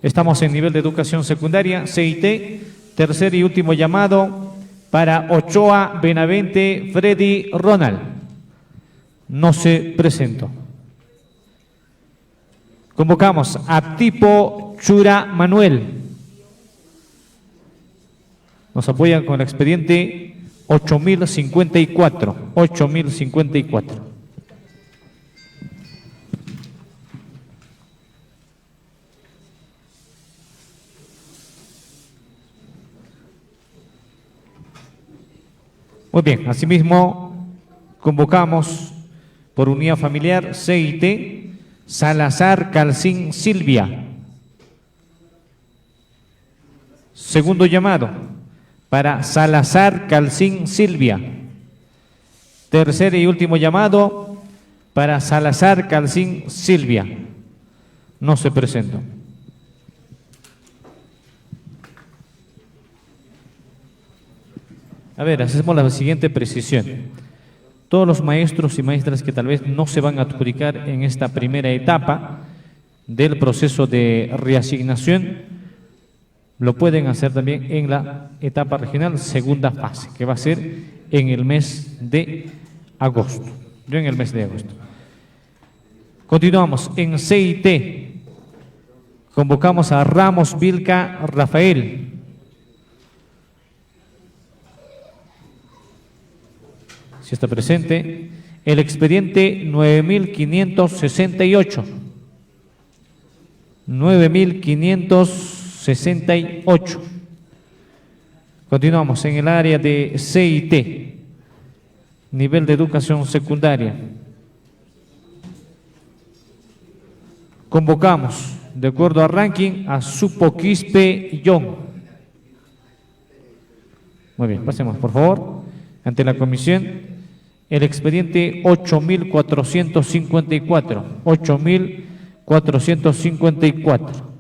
Estamos en nivel de educación secundaria, CIT, tercer y último llamado para Ochoa Benavente Freddy Ronald. No se presentó. Convocamos a Tipo Chura Manuel. Nos apoyan con el expediente 8054. 8054. Muy bien, asimismo convocamos por unidad familiar CIT Salazar Calcín Silvia. Segundo llamado para Salazar Calcín Silvia. Tercer y último llamado para Salazar Calcín Silvia. No se presentó. A ver, hacemos la siguiente precisión. Todos los maestros y maestras que tal vez no se van a adjudicar en esta primera etapa del proceso de reasignación, lo pueden hacer también en la etapa regional, segunda fase, que va a ser en el mes de agosto. Yo en el mes de agosto. Continuamos. En CIT convocamos a Ramos Vilca Rafael. Si está presente, el expediente 9568. 9568. Continuamos en el área de CIT, nivel de educación secundaria. Convocamos, de acuerdo al ranking, a Supo Quispe Young. Muy bien, pasemos por favor ante la comisión. El expediente 8454. 8454.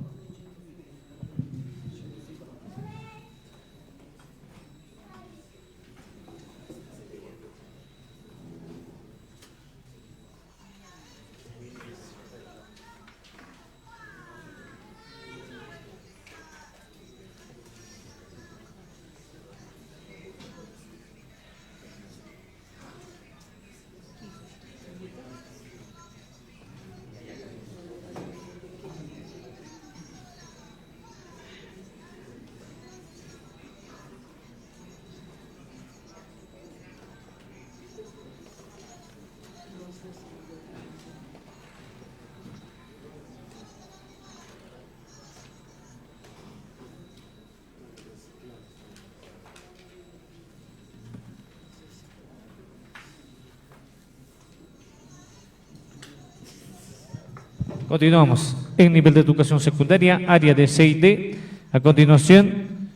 Continuamos en nivel de educación secundaria, área de CIT. A continuación,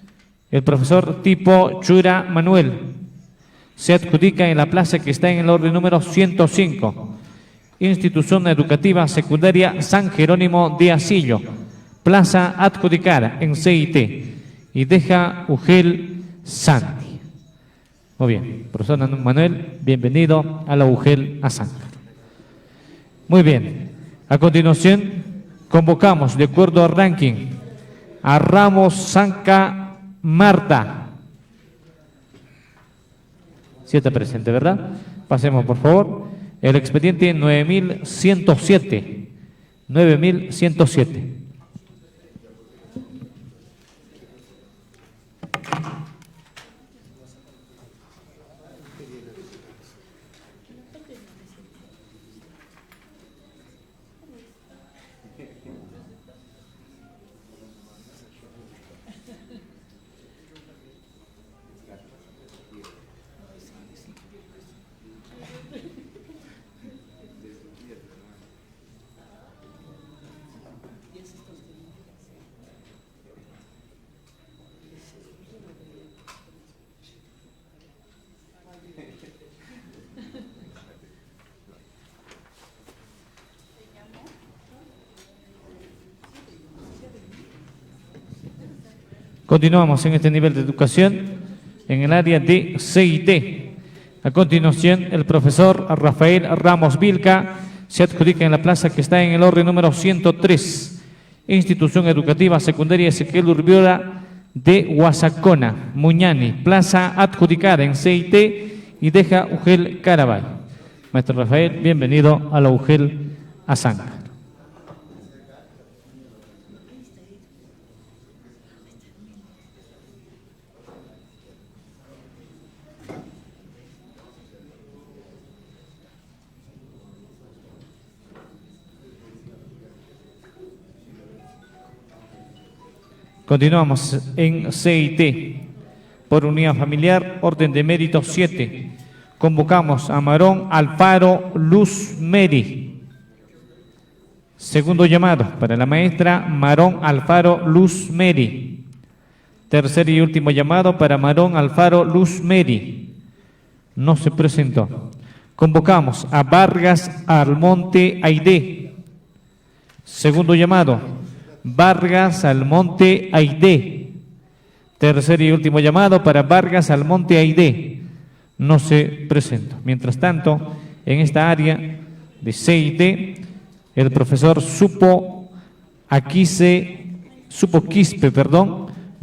el profesor Tipo Chura Manuel se adjudica en la plaza que está en el orden número 105. Institución Educativa Secundaria San Jerónimo de Asillo. Plaza adjudicada en CIT. Y deja UGEL Santi. Muy bien, profesor Manuel, bienvenido a la UGEL Asancar. Muy bien. A continuación, convocamos, de acuerdo al ranking, a Ramos Sanca Marta. Sí está presente, ¿verdad? Pasemos, por favor. El expediente 9107. 9107. Continuamos en este nivel de educación en el área de CIT. A continuación, el profesor Rafael Ramos Vilca se adjudica en la plaza que está en el orden número 103. Institución Educativa Secundaria Ezequiel Urbiola de Huasacona, Muñani, plaza adjudicada en CIT y deja Ugel Carabay. Maestro Rafael, bienvenido a la Ugel Azáncar. Continuamos en CIT. Por unidad familiar, orden de mérito 7. Convocamos a Marón Alfaro Luz Meri. Segundo llamado para la maestra Marón Alfaro Luz Meri. Tercer y último llamado para Marón Alfaro Luz Meri. No se presentó. Convocamos a Vargas Almonte Aide. Segundo llamado, Vargas Almonte Aide. Tercer y último llamado para Vargas Almonte Aide. No se presenta. Mientras tanto, en esta área de CIT, el profesor Quispe,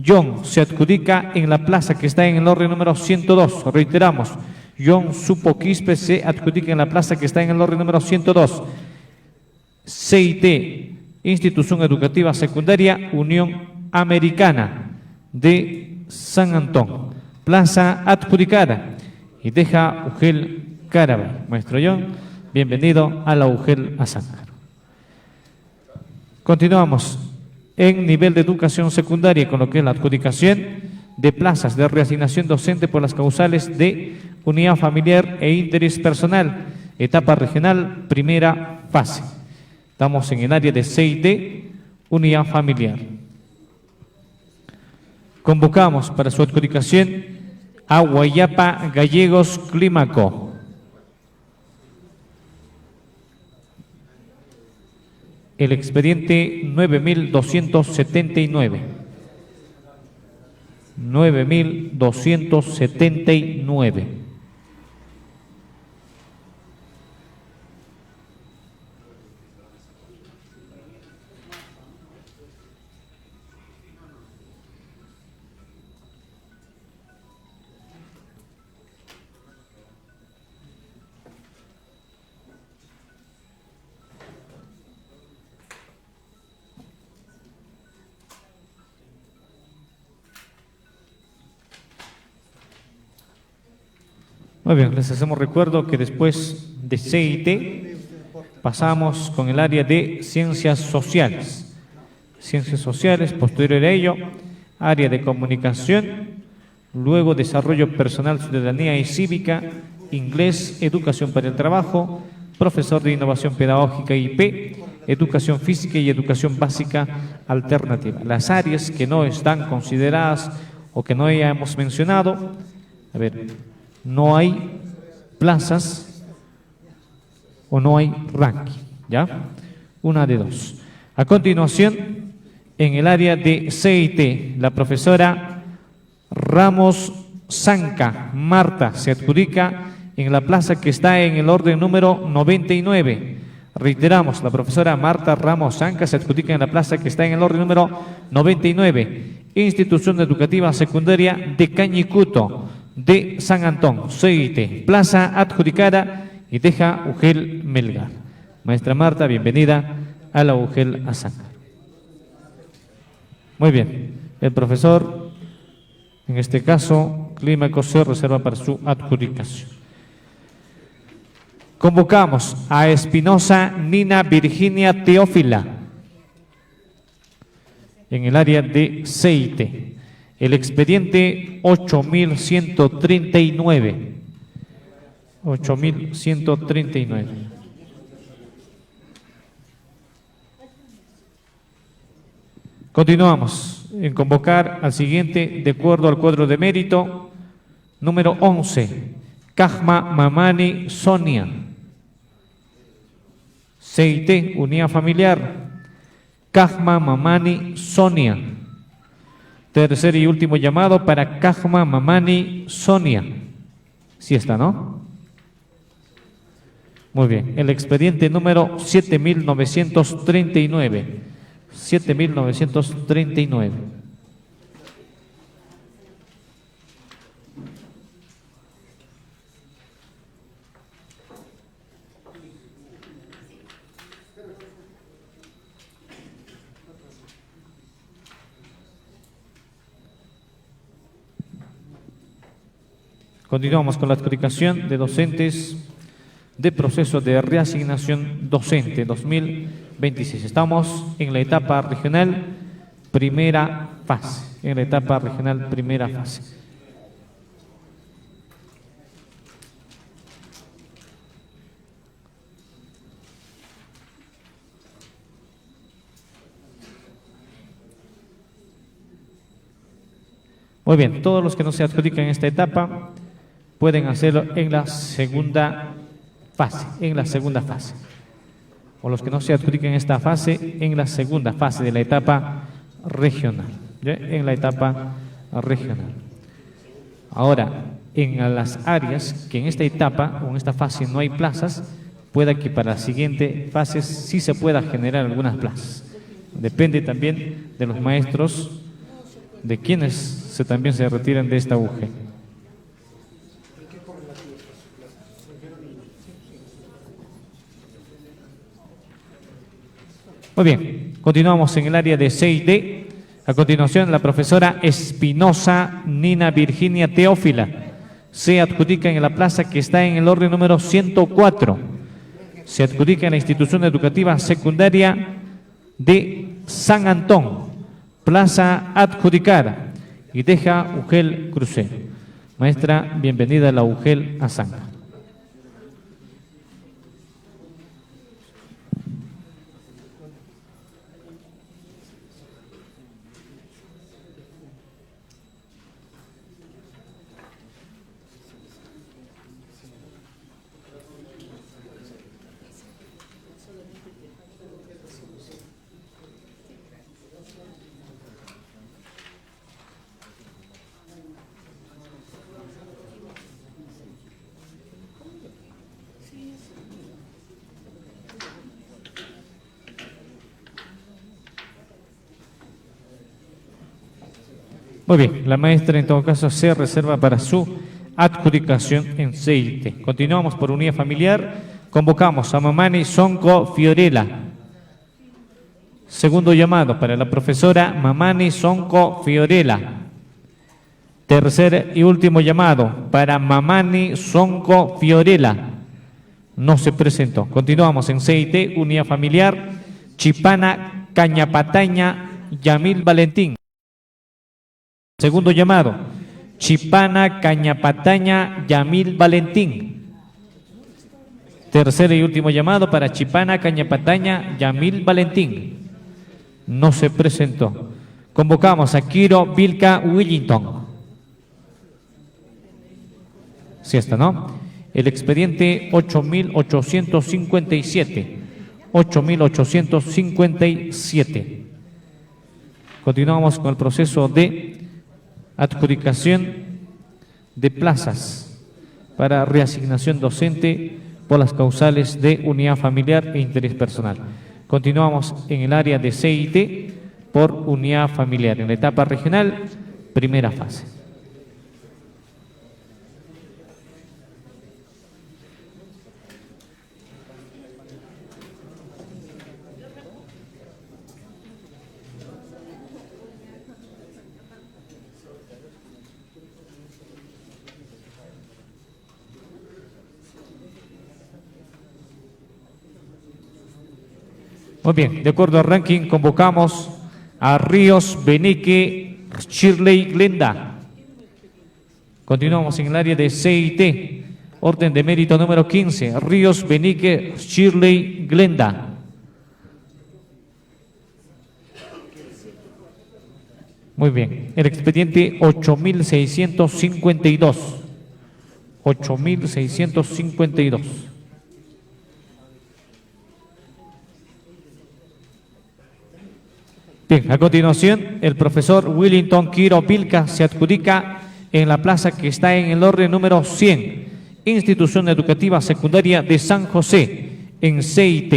John se adjudica en la plaza que está en el orden número 102. Reiteramos, John Quispe se adjudica en la plaza que está en el orden número 102. CIT, Institución Educativa Secundaria Unión Americana de San Antón, plaza adjudicada y deja Ugel Carabay. Maestro John, bienvenido a la Ugel Azáncar. Continuamos en nivel de educación secundaria con lo que es la adjudicación de plazas de reasignación docente por las causales de unidad familiar e interés personal, etapa regional, primera fase. Estamos en el área de CIT, unidad familiar. Convocamos para su adjudicación a Guayapa Gallegos Clímaco. El expediente 9279. 9279. Muy bien, les hacemos recuerdo que después de CIT pasamos con el área de Ciencias Sociales. Ciencias Sociales, posterior a ello, área de Comunicación, luego Desarrollo Personal, Ciudadanía y Cívica, Inglés, Educación para el Trabajo, Profesor de Innovación Pedagógica IP, Educación Física y Educación Básica Alternativa. Las áreas que no están consideradas o que no hayamos mencionado, a ver, no hay plazas o no hay ranking, ¿ya? Una de dos. A continuación, en el área de CIT, la profesora Ramos Zanca Marta se adjudica en la plaza que está en el orden número 99. Reiteramos, la profesora Marta Ramos Zanca se adjudica en la plaza que está en el orden número 99. Institución Educativa Secundaria de Cañicuto, de San Antón, CIT, plaza adjudicada y deja Ugel Melgar. Maestra Marta, bienvenida a la Ugel Azáncar. Muy bien, el profesor, en este caso, Clímaco se reserva para su adjudicación. Convocamos a Espinosa Nina Virginia Teófila en el área de CIT. El expediente 8139. 8139. Continuamos en convocar al siguiente de acuerdo al cuadro de mérito número 11. Cajma Mamani Sonia. CIT, unidad familiar. Cajma Mamani Sonia. Tercer y último llamado para Cajma Mamani Sonia. Sí está, ¿no? Muy bien. El expediente número 7939. 7.939. Continuamos con la adjudicación de docentes de proceso de reasignación docente 2026. Estamos en la etapa regional primera fase. En la etapa regional primera fase. Muy bien, todos los que no se adjudican en esta etapa pueden hacerlo en la segunda fase, o los que no se adjudican en esta fase, en la segunda fase de la etapa regional, ¿ya? En la etapa regional. Ahora, en las áreas que en esta etapa o en esta fase no hay plazas, pueda que para la siguiente fase sí se pueda generar algunas plazas. Depende también de los maestros, de quienes también se retiran de esta UG. Muy bien, continuamos en el área de C y D. A continuación, la profesora Espinosa Nina Virginia Teófila se adjudica en la plaza que está en el orden número 104. Se adjudica en la institución educativa secundaria de San Antón, plaza adjudicada, y deja UGEL Crucero. Maestra, bienvenida a la UGEL Azanga. Muy bien, la maestra en todo caso se reserva para su adjudicación en CIT. Continuamos por unidad familiar. Convocamos a Mamani Sonco Fiorella. Segundo llamado para la profesora Mamani Sonco Fiorella. Tercer y último llamado para Mamani Sonco Fiorella. No se presentó. Continuamos en CIT, unidad familiar. Chipana Cañapataña Yamil Valentín. Segundo llamado, Chipana Cañapataña Yamil Valentín. Tercer y último llamado para Chipana Cañapataña Yamil Valentín. No se presentó. Convocamos a Kiro Vilca Willington. Sí está, ¿no? El expediente 8.857. 8.857. Continuamos con el proceso de adjudicación de plazas para reasignación docente por las causales de unidad familiar e interés personal. Continuamos en el área de CIT por unidad familiar, en la etapa regional, primera fase. Muy bien, de acuerdo al ranking, convocamos a Ríos Benique Shirley Glenda. Continuamos en el área de CIT, orden de mérito número 15, Ríos Benique Shirley Glenda. Muy bien, el expediente 8.652. 8.652. Bien, a continuación, el profesor Willington Quiro Vilca se adjudica en la plaza que está en el orden número 100, Institución Educativa Secundaria de San José, en CIT.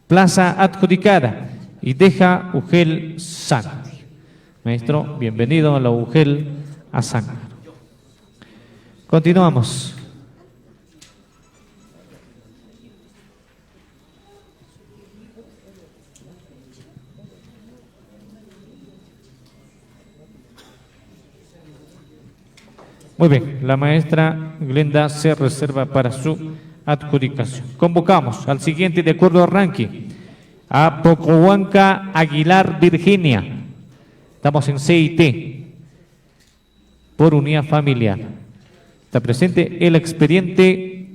Plaza adjudicada y deja Ugel Santi. Maestro, bienvenido a la Ugel Azángaro. Continuamos. Muy bien, la maestra Glenda se reserva para su adjudicación. Convocamos al siguiente de acuerdo al ranking, a Pocohuanca Aguilar Virginia. Estamos en CIT, por unidad familiar. Está presente el expediente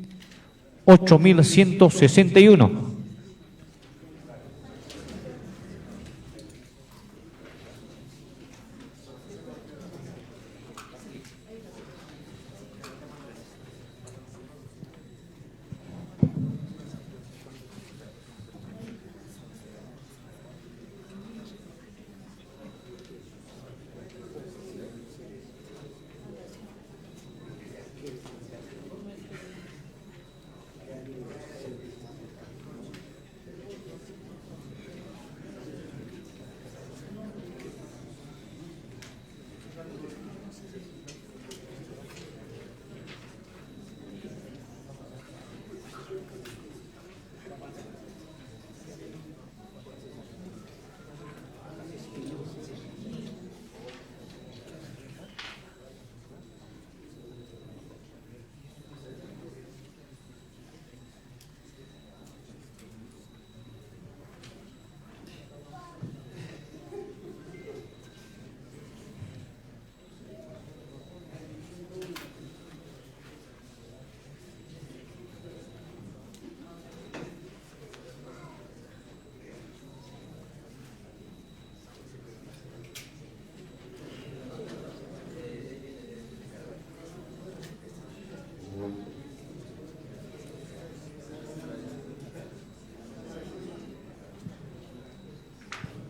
8161.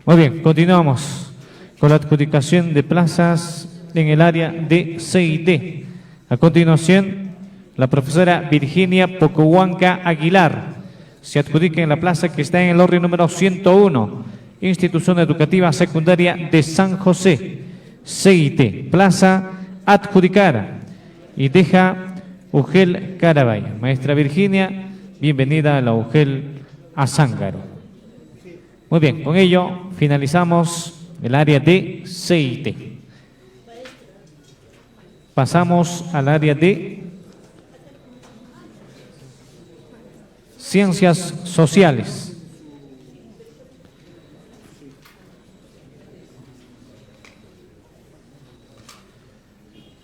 Muy bien, continuamos con la adjudicación de plazas en el área de CIT. A continuación, la profesora Virginia Pocohuanca Aguilar se adjudica en la plaza que está en el orden número 101, Institución Educativa Secundaria de San José, CIT, plaza adjudicada, y deja Ugel Carabaya. Maestra Virginia, bienvenida a la Ugel Azángaro. Muy bien, con ello finalizamos el área de CIT. Pasamos al área de Ciencias Sociales.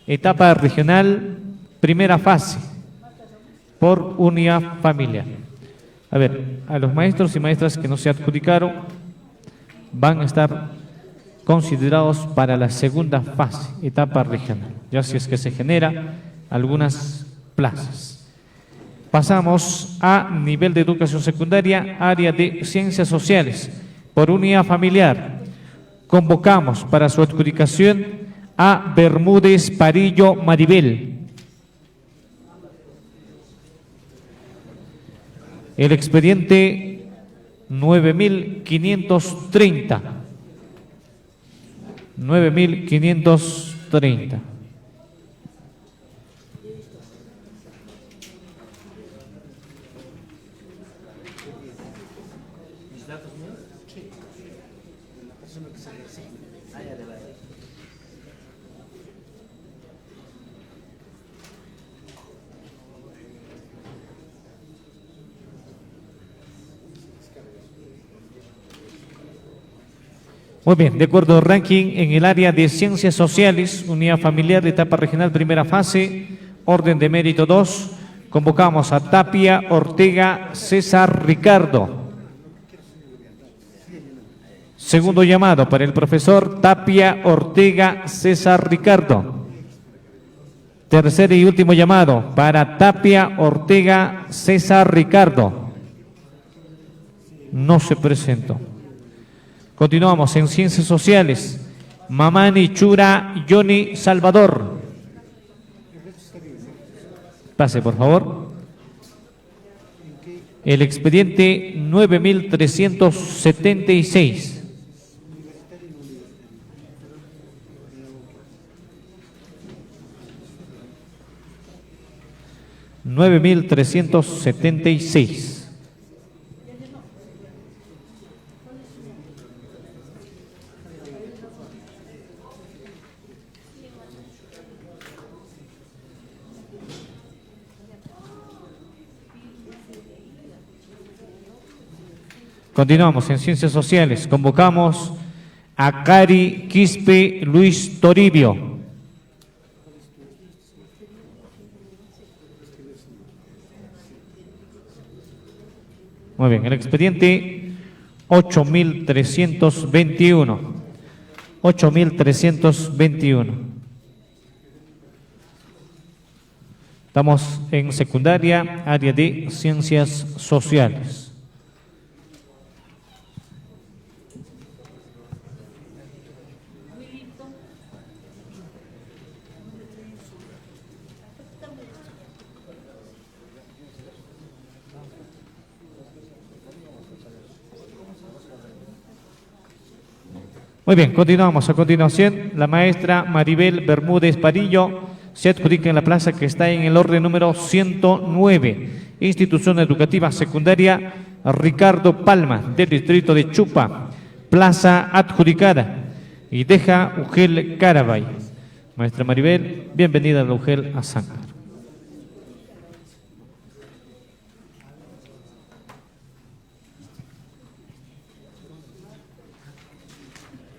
Etapa regional, primera fase, por unidad familiar. A ver, a los maestros y maestras que no se adjudicaron van a estar considerados para la segunda fase, etapa regional, ya si es que se genera algunas plazas. Pasamos a nivel de educación secundaria, área de ciencias sociales, por unidad familiar. Convocamos para su adjudicación a Bermúdez Parillo Maribel. El expediente 9530. 9530. Muy bien, de acuerdo al ranking en el área de Ciencias Sociales, Unidad Familiar de etapa regional, primera fase, orden de mérito 2, convocamos a Tapia Ortega César Ricardo. Segundo llamado para el profesor Tapia Ortega César Ricardo. Tercer y último llamado para Tapia Ortega César Ricardo. No se presentó. Continuamos en Ciencias Sociales. Mamani Chura Johnny Salvador. Pase, por favor. El expediente 9376. Continuamos en Ciencias Sociales. Convocamos a Cari Quispe Luis Toribio. Muy bien, el expediente 8321. 8321. Estamos en secundaria, área de Ciencias Sociales. Muy bien, continuamos. A continuación, la maestra Maribel Bermúdez Parillo se adjudica en la plaza que está en el orden número 109. Institución Educativa Secundaria Ricardo Palma, del distrito de Chupa. Plaza adjudicada. Y deja Ugel Carabay. Maestra Maribel, bienvenida a la Ugel Azángaro.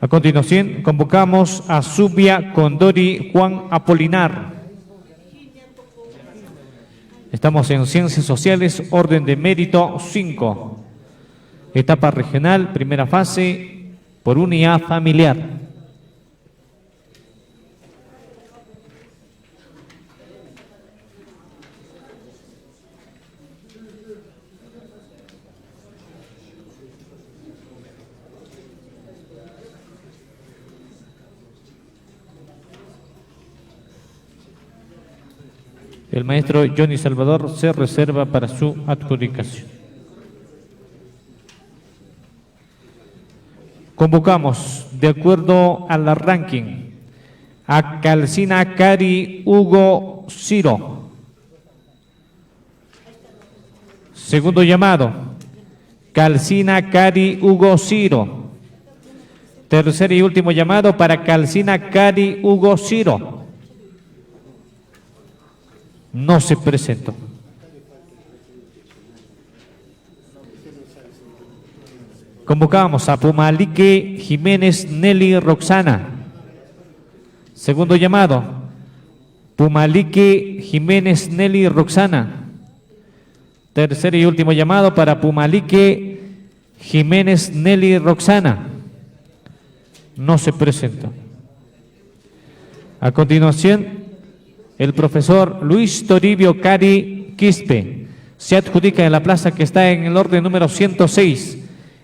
A continuación, convocamos a Zubia Condori Juan Apolinar. Estamos en Ciencias Sociales, orden de mérito 5. Etapa regional, primera fase, por unidad familiar. El maestro Johnny Salvador se reserva para su adjudicación. Convocamos, de acuerdo al ranking, a Calcina Cari Hugo Ciro. Segundo llamado, Calcina Cari Hugo Ciro. Tercer y último llamado para Calcina Cari Hugo Ciro. No se presentó. Convocamos a Pumalique Jiménez Nelly Roxana. Segundo llamado, Pumalique Jiménez Nelly Roxana. Tercer y último llamado para Pumalique Jiménez Nelly Roxana. No se presentó. A continuación, el profesor Luis Toribio Cari Quispe se adjudica en la plaza que está en el orden número 106,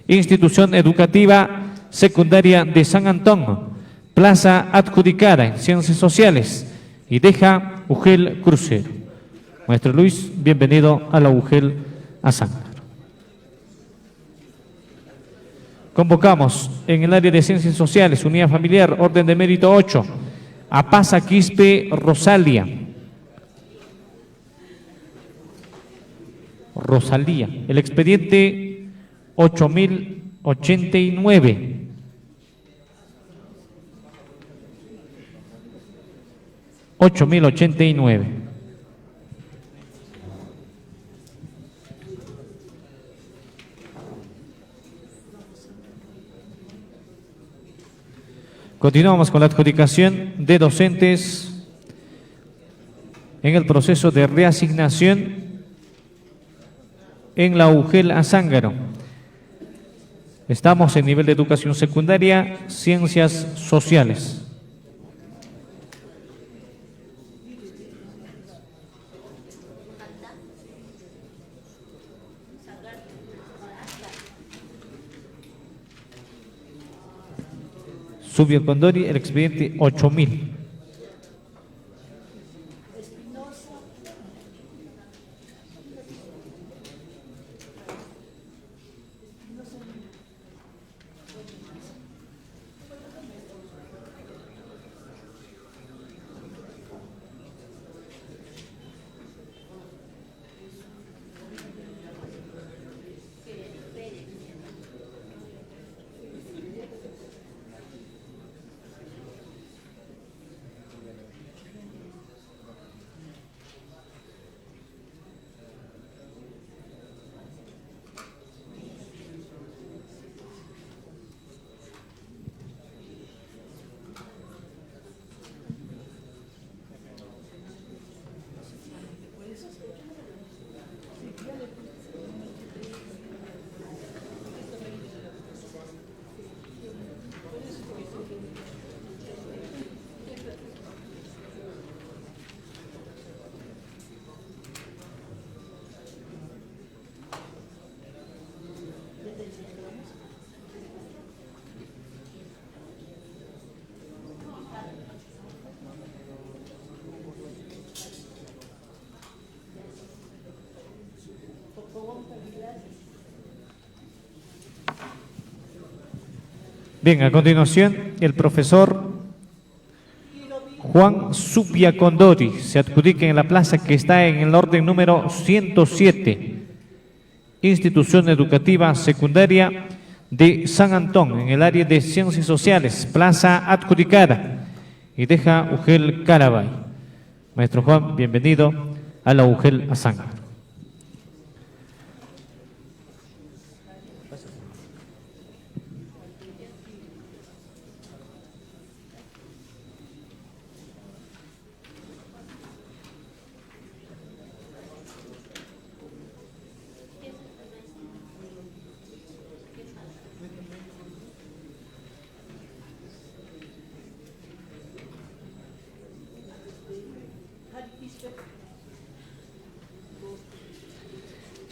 Institución Educativa Secundaria de San Antón, plaza adjudicada en Ciencias Sociales, y deja Ugel Crucero. Maestro Luis, bienvenido a la Ugel Azángaro. Convocamos en el área de Ciencias Sociales, Unidad Familiar, orden de mérito 8, a Pasa Quispe Rosalía. Rosalía, el expediente 8089. Continuamos con la adjudicación de docentes en el proceso de reasignación en la Ugel Azángaro. Estamos en nivel de educación secundaria, Ciencias Sociales. Zubia Condori, el expediente 8000. Bien, a continuación, el profesor Juan Zubia Condori se adjudica en la plaza que está en el orden número 107, Institución Educativa Secundaria de San Antón, en el área de Ciencias Sociales, plaza adjudicada, y deja Ugel Carabay. Maestro Juan, bienvenido a la Ugel Azán.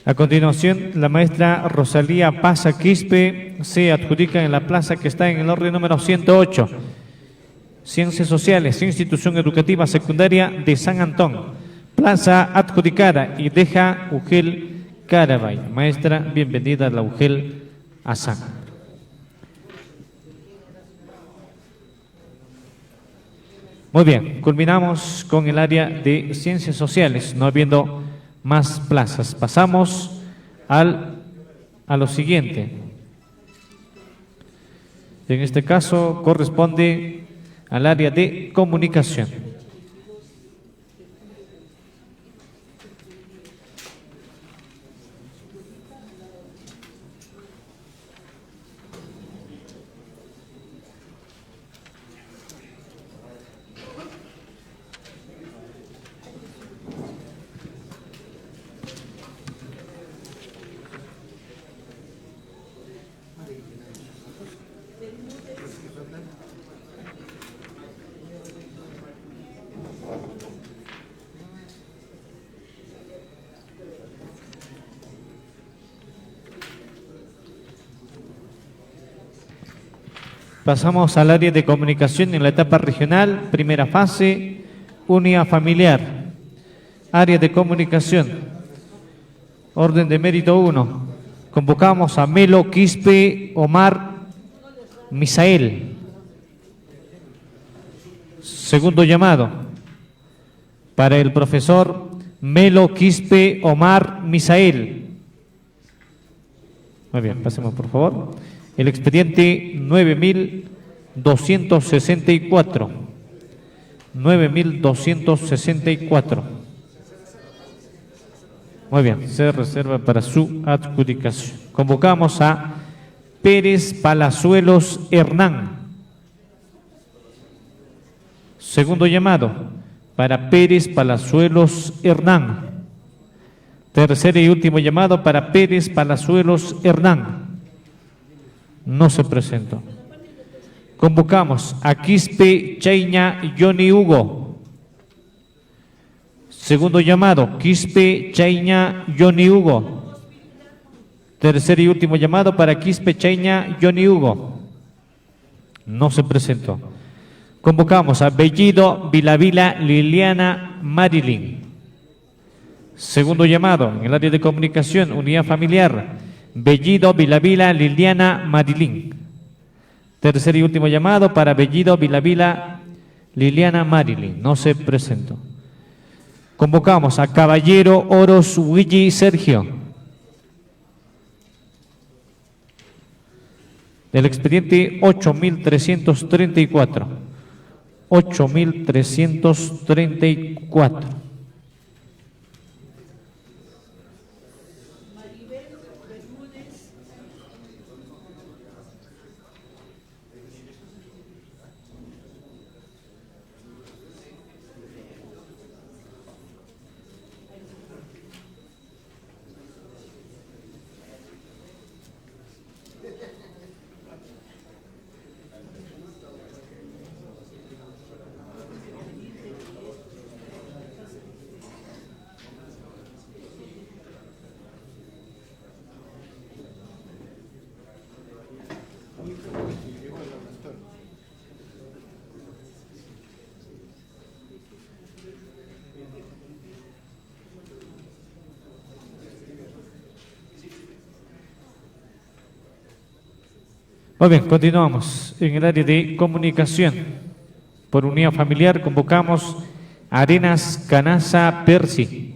A continuación, la maestra Rosalía Paza Quispe se adjudica en la plaza que está en el orden número 108, Ciencias Sociales, Institución Educativa Secundaria de San Antón, plaza adjudicada, y deja Ugel Carabay. Maestra, bienvenida a la Ugel Azán. Muy bien, culminamos con el área de Ciencias Sociales, no habiendo más plazas. Pasamos a lo siguiente. En este caso corresponde al área de Comunicación. Pasamos al área de comunicación en la etapa regional, primera fase, unidad familiar. Área de comunicación, orden de mérito 1. Convocamos a Melo Quispe Omar Misael. Segundo llamado, para el profesor Melo Quispe Omar Misael. Muy bien, pasemos por favor. El expediente 9264. 9264. Muy bien, se reserva para su adjudicación. Convocamos a Pérez Palazuelos Hernán. Segundo llamado, para Pérez Palazuelos Hernán. Tercer y último llamado para Pérez Palazuelos Hernán. No se presentó. Convocamos a Quispe Chaiña Johnny Hugo. Segundo llamado, Quispe Chaiña Johnny Hugo. Tercer y último llamado para Quispe Chaiña Johnny Hugo. No se presentó. Convocamos a Bellido Vilavila Liliana Marilyn. Segundo llamado, en el área de comunicación, unidad familiar, Bellido Vilavila Liliana Marilyn. Tercer y último llamado para Bellido Vilavila Liliana Marilyn. No se presentó. Convocamos a Caballero Oros Willy Sergio. Del expediente 8334. 8334. Muy bien, continuamos. En el área de comunicación, por unidad familiar, convocamos a Arenas Canaza Percy.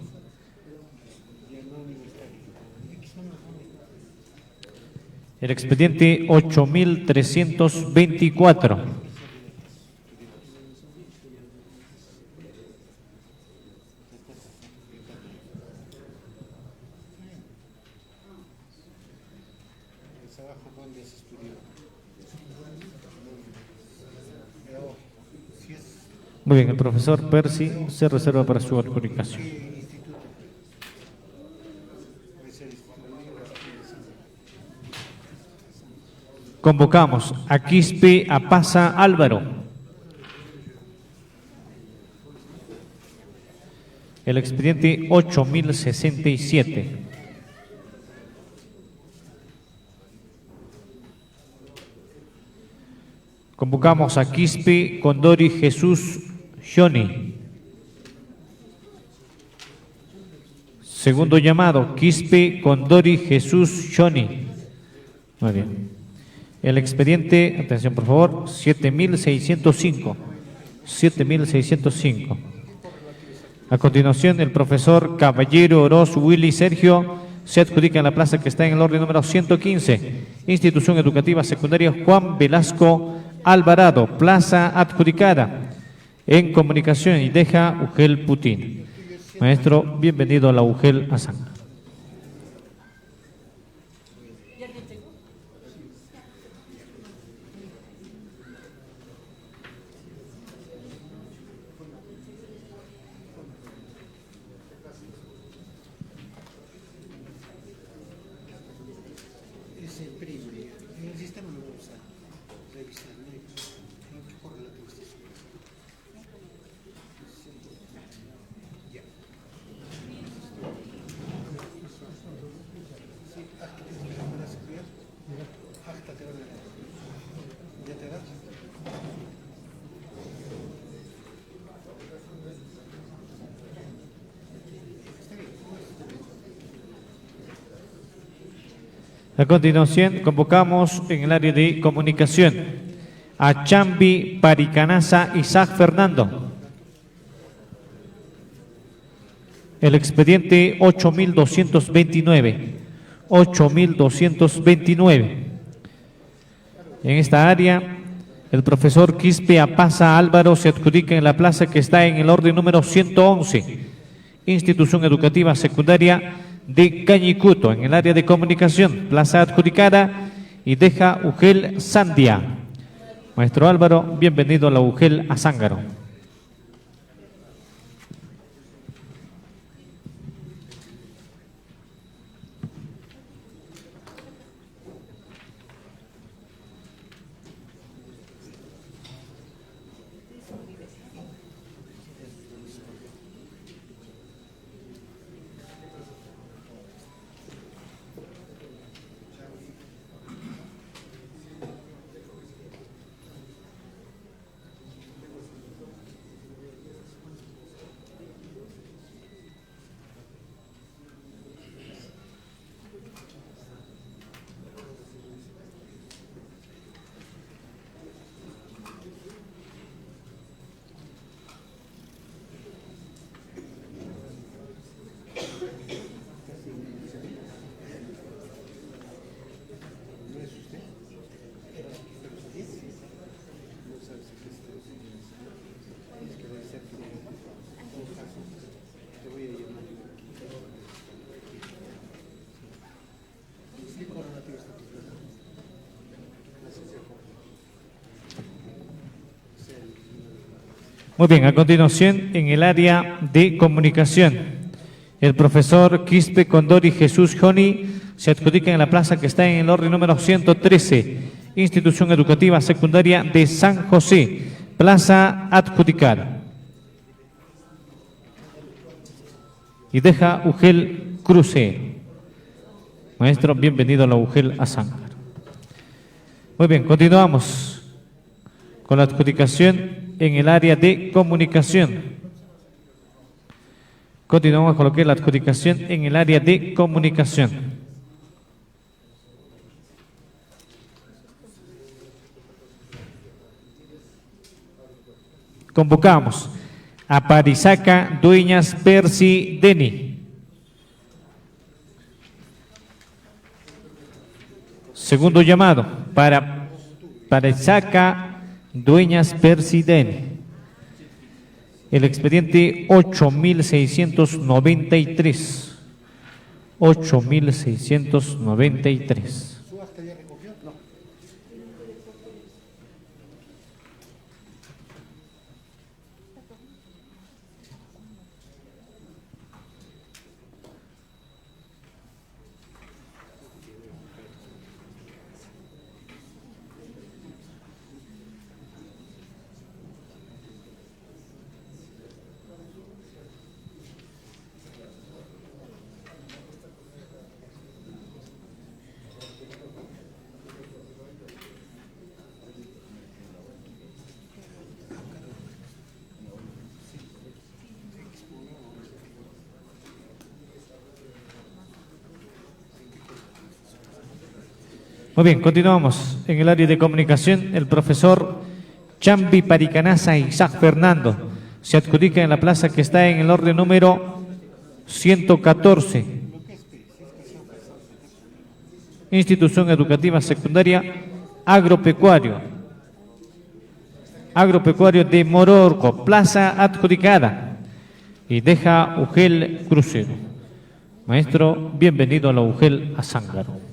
El expediente 8324. Muy bien, el profesor Percy se reserva para su adjudicación. Convocamos a Quispe Apaza Álvaro. El expediente 8067. Convocamos a Quispe Condori Jesús Johnny. Segundo llamado, Quispe Condori Jesús Johnny. Muy bien. El expediente, atención por favor, 7605. 7605. A continuación, el profesor Caballero Oroz Willy Sergio se adjudica en la plaza que está en el orden número 115. Institución Educativa Secundaria Juan Velasco Alvarado, plaza adjudicada en comunicación y deja Ugel Putin. Maestro, bienvenido a la Ugel Azán. A continuación, convocamos en el área de comunicación a Chambi Paricanaza Isaac Fernando. El expediente 8229. 8229. En esta área, el profesor Quispe Apaza Álvaro se adjudica en la plaza que está en el orden número 111. Institución Educativa Secundaria de Cañicuto, en el área de comunicación, plaza adjudicada y deja Ugel Sandia. Maestro Álvaro, bienvenido a la Ugel Azángaro. Muy bien, a continuación, en el área de comunicación, el profesor Quispe Condori Jesús Johnny se adjudica en la plaza que está en el orden número 113, Institución Educativa Secundaria de San José, plaza adjudicada. Y deja Ugel Cruce. Maestro, bienvenido a la Ugel Azángaro. Muy bien, continuamos con la adjudicación en el área de comunicación. Continuamos con lo que es la adjudicación en el área de comunicación. Convocamos a Parisaca Dueñas Percy Deni. Segundo llamado para Parisaca Dueñas Percy Deni. El expediente 8693. 8693. Muy bien, continuamos. En el área de comunicación, el profesor Chambi Paricanasa Isaac Fernando se adjudica en la plaza que está en el orden número 114. Institución Educativa Secundaria Agropecuario de Mororco, plaza adjudicada, y deja Ugel Crucero. Maestro, bienvenido a la Ugel Azángaro.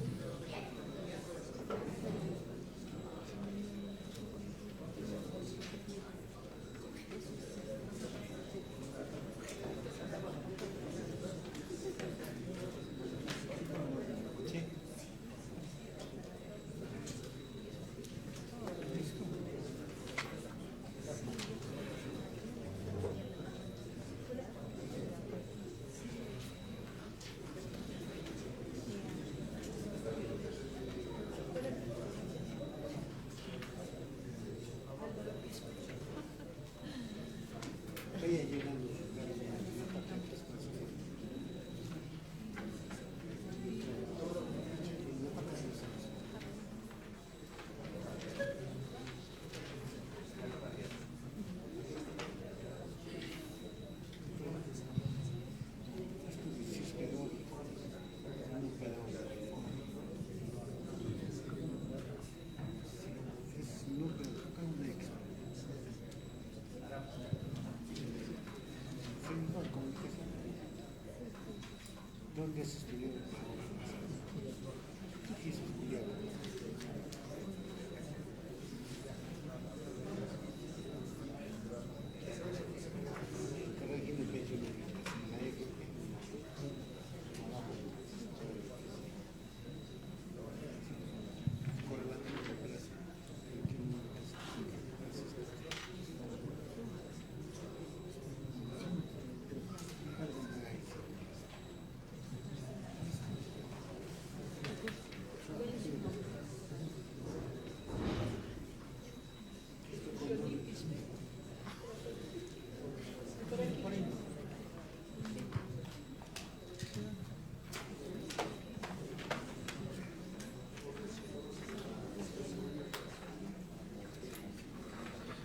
¿Dónde se estudió? Aquí se estudió.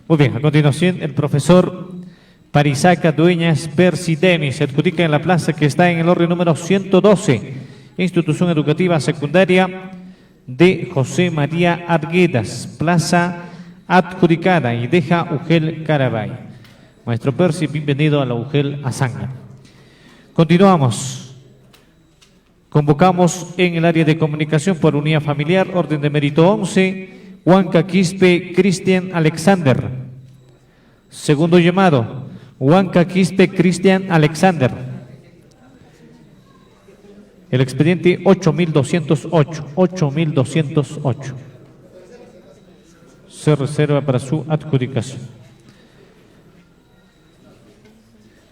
Muy bien, a continuación el profesor Parisaca Dueñas Percy Deni se adjudica en la plaza que está en el orden número 112, Institución Educativa Secundaria de José María Arguedas, plaza adjudicada, y deja Ugel Carabay. Maestro Percy, bienvenido a la Ugel Azángaro. Continuamos. Convocamos en el área de comunicación por unidad familiar, orden de mérito 11, Huanca Quispe Cristian Alexander. Segundo llamado, Huanca Quispe Cristian Alexander. El expediente 8208. 8208. Se reserva para su adjudicación.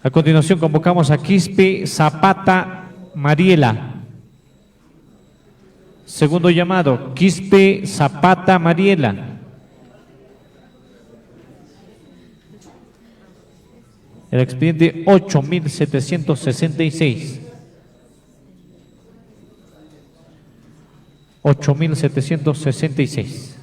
A continuación convocamos a Quispe Zapata Mariela. Segundo llamado, Quispe Zapata Mariela. El expediente 8766. 8766.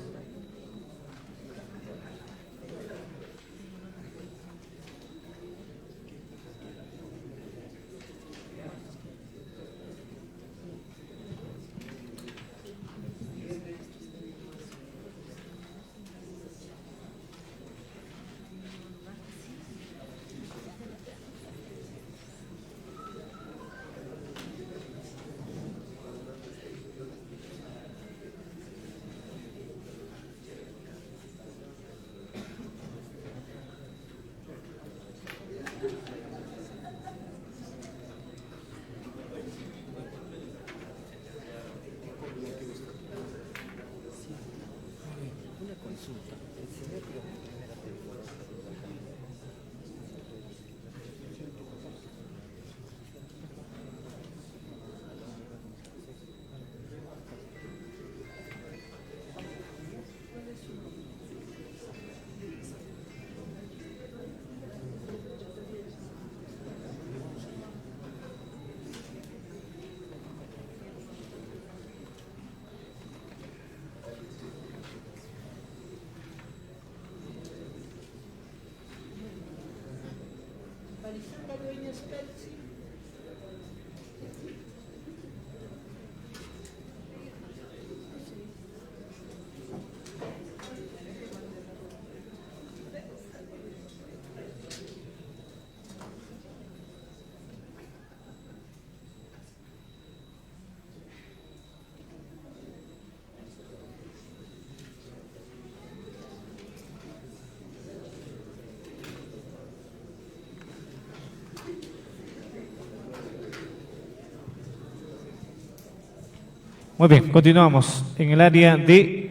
Muy bien, continuamos. En el área de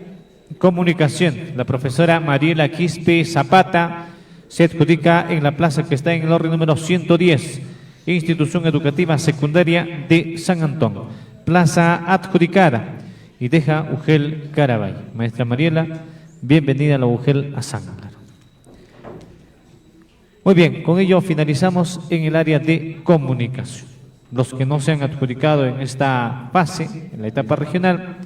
comunicación, la profesora Mariela Quispe Zapata se adjudica en la plaza que está en el orden número 110, Institución Educativa Secundaria de San Antón. Plaza adjudicada y deja Ugel Carabay. Maestra Mariela, bienvenida a la Ugel a Sángaro. Muy bien, con ello finalizamos en el área de comunicación. Los que no se han adjudicado en esta fase, en la etapa regional,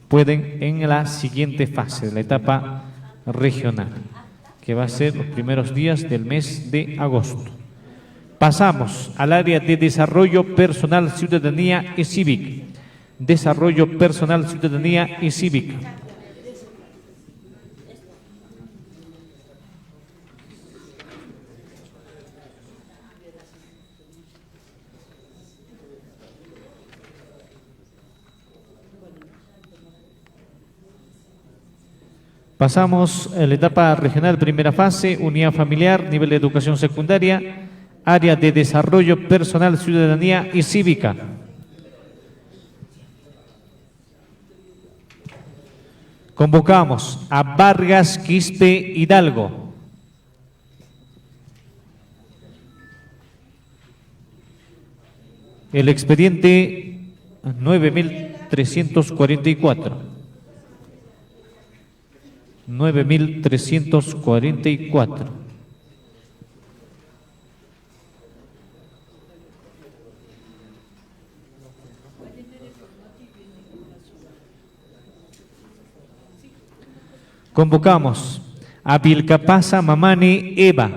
pueden en la siguiente fase, de la etapa regional, que va a ser los primeros días del mes de agosto. Pasamos al área de desarrollo personal, ciudadanía y cívica. Desarrollo personal, ciudadanía y cívica. Pasamos a la etapa regional, primera fase, unidad familiar, nivel de educación secundaria, área de desarrollo personal, ciudadanía y cívica. Convocamos a Vargas Quispe Hidalgo. El expediente 9344. 9344. Convocamos a Vilcapasa Mamani Eva.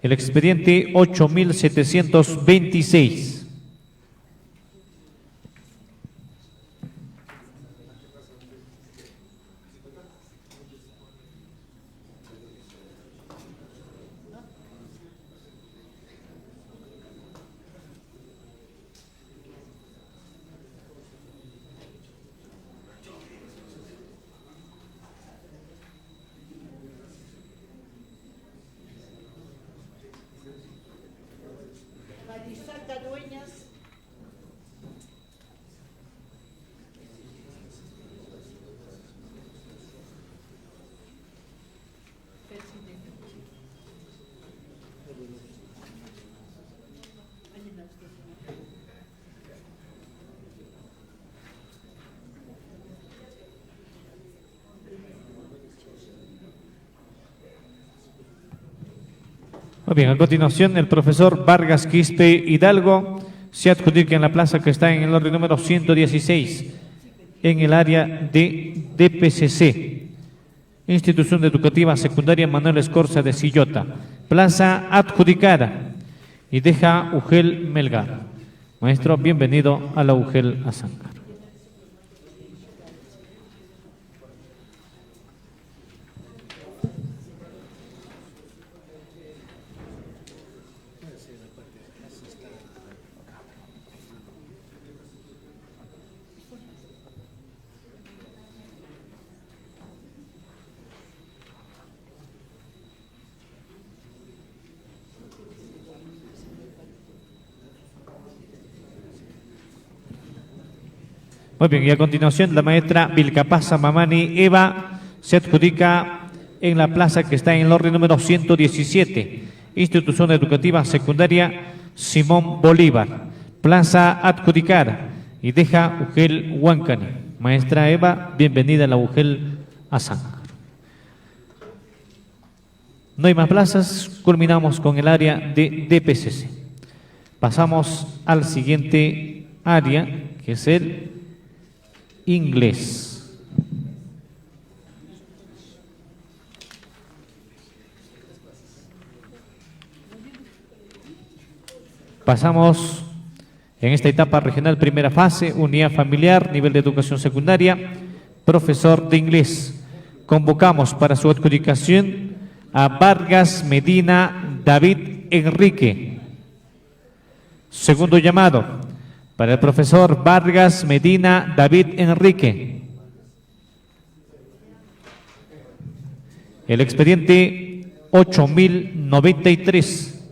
El expediente 8726. Muy bien, a continuación el profesor Vargas Quispe Hidalgo se adjudica en la plaza que está en el orden número 116, en el área de DPCC, Institución Educativa Secundaria Manuel Escorza de Sillota. Plaza adjudicada y deja Ugel Melgar. Maestro, bienvenido a la Ugel a Sángaro. Muy bien, y a continuación la maestra Vilcapasa Mamani Eva se adjudica en la plaza que está en el orden número 117, Institución Educativa Secundaria Simón Bolívar, plaza adjudicada, y deja Ugel Huancani. Maestra Eva, bienvenida a la Ugel Azángaro. No hay más plazas, culminamos con el área de DPCC. Pasamos al siguiente área, que es el inglés. Pasamos en esta etapa regional, primera fase, unidad familiar, nivel de educación secundaria, profesor de inglés. Convocamos para su adjudicación a Vargas Medina David Enrique. Segundo llamado para el profesor Vargas Medina David Enrique. El expediente 8093.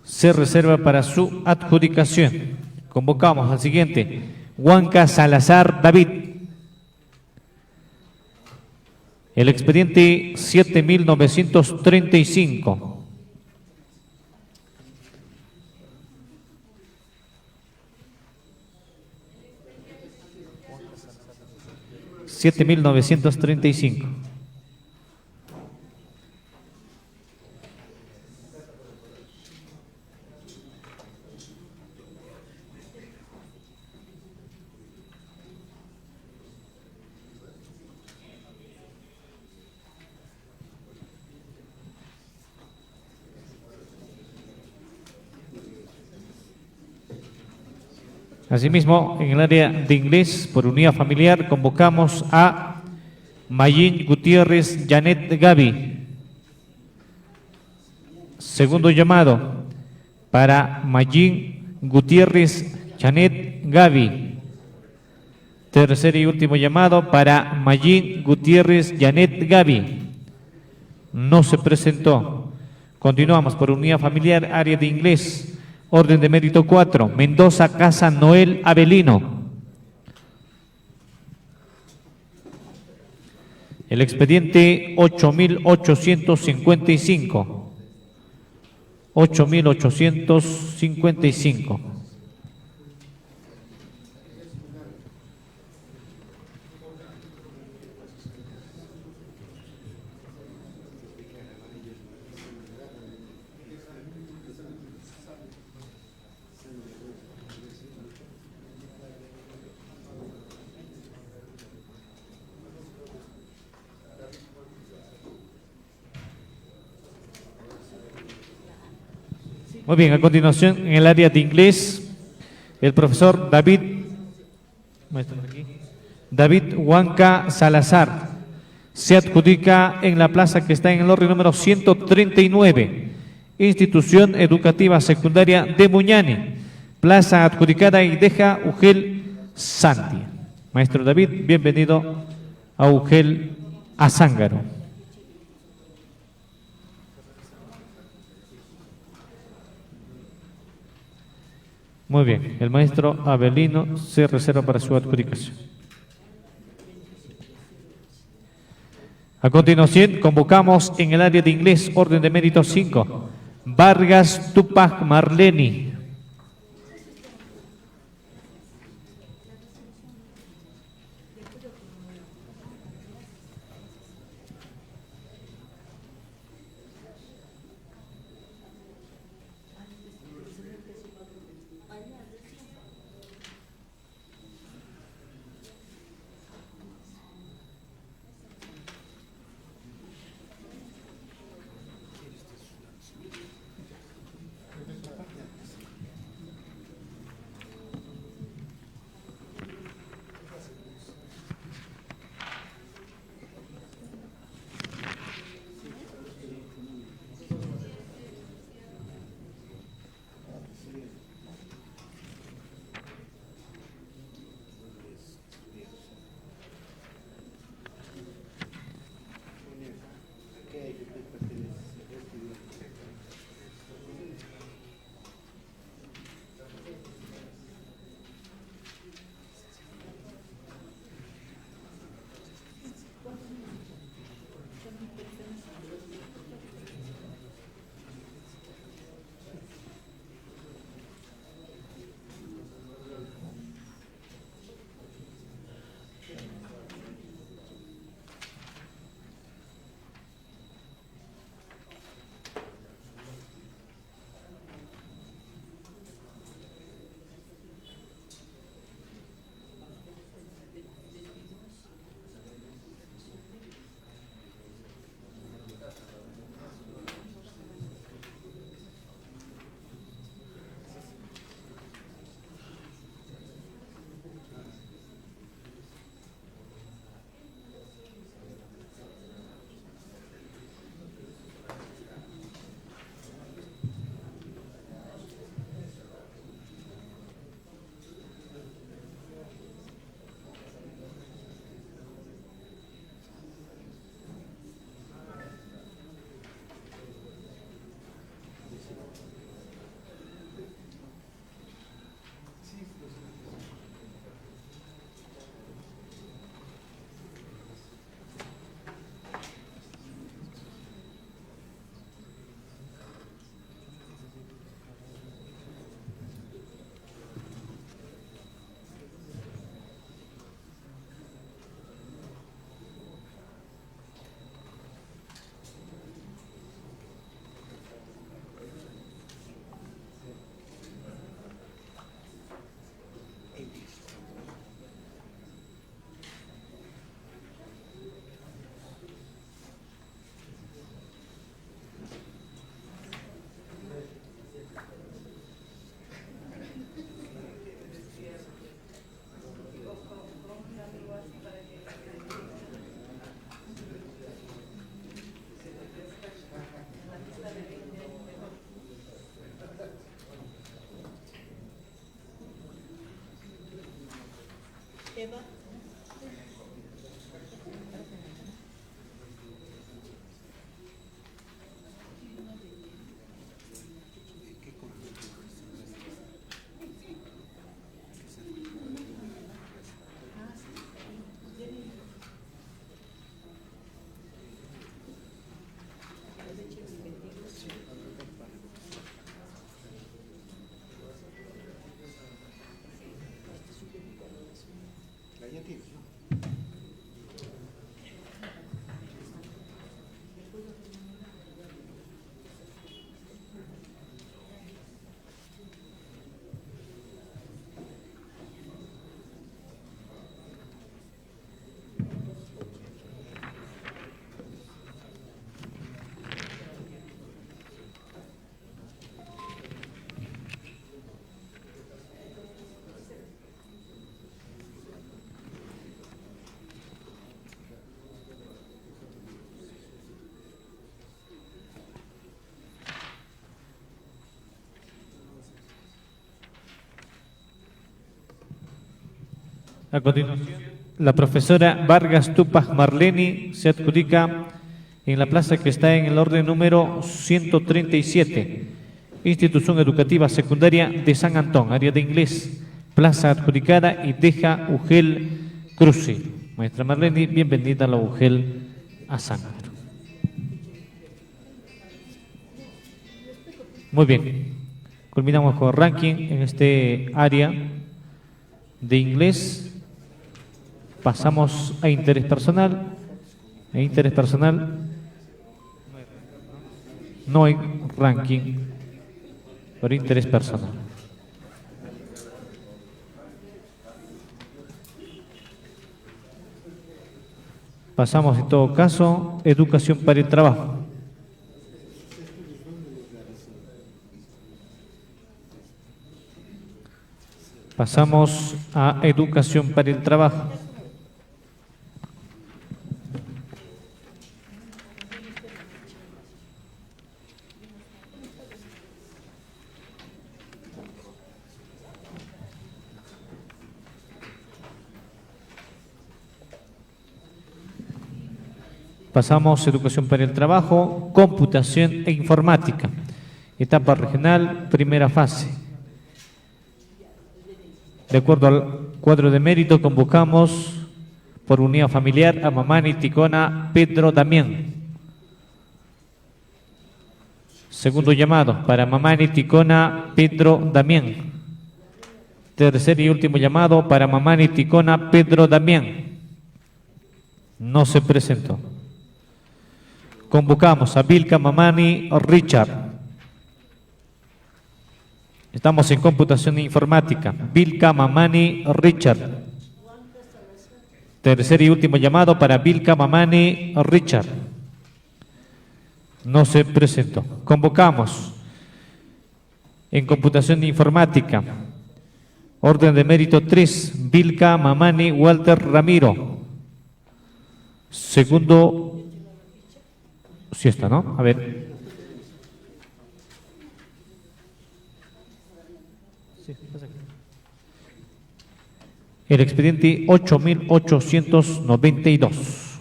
Se reserva para su adjudicación. Convocamos al siguiente, Huanca Salazar David. El expediente 7935. $7,935. Asimismo, en el área de inglés, por unidad familiar, convocamos a Mayín Gutiérrez Janet Gaby. Segundo llamado para Mayín Gutiérrez Janet Gaby. Tercer y último llamado para Mayín Gutiérrez Janet Gaby. No se presentó. Continuamos por unidad familiar, área de inglés. Orden de mérito 4, Mendoza Casa Noel Avelino. El expediente 8855. 8855. Muy bien, a continuación en el área de inglés, el profesor David Huanca Salazar se adjudica en la plaza que está en el orden número 139, Institución Educativa Secundaria de Muñani, plaza adjudicada y deja Ugel Santi. Maestro David, bienvenido a Ugel Azángaro. Muy bien, el maestro Avelino se reserva para su adjudicación. A continuación, convocamos en el área de inglés, orden de mérito 5, Vargas Tupac Marleni. Ya tienes, ¿no? A continuación, la profesora Vargas Tupas Marleni se adjudica en la plaza que está en el orden número 137, Institución Educativa Secundaria de San Antón, área de inglés, plaza adjudicada y deja Ugel Cruce. Maestra Marleni, bienvenida a la Ugel a San Antón. Muy bien, culminamos con ranking en este área de inglés. Pasamos a interés personal. En interés personal no hay ranking por interés personal. Pasamos en todo caso educación para el trabajo. Pasamos a educación para el trabajo. Pasamos a educación para el trabajo, computación e informática. Etapa regional, primera fase. De acuerdo al cuadro de mérito, convocamos por unidad familiar a Mamani Ticona Pedro Damián. Segundo llamado para Mamani Ticona Pedro Damián. Tercer y último llamado para Mamani Ticona Pedro Damián. No se presentó. Convocamos a Vilca Mamani Richard. Estamos en computación e informática. Vilca Mamani Richard. Tercer y último llamado para Vilca Mamani Richard. No se presentó. Convocamos en computación e informática. Orden de mérito 3. Vilca Mamani Walter Ramiro. Segundo. Sí está, ¿no? A ver. El expediente 8892.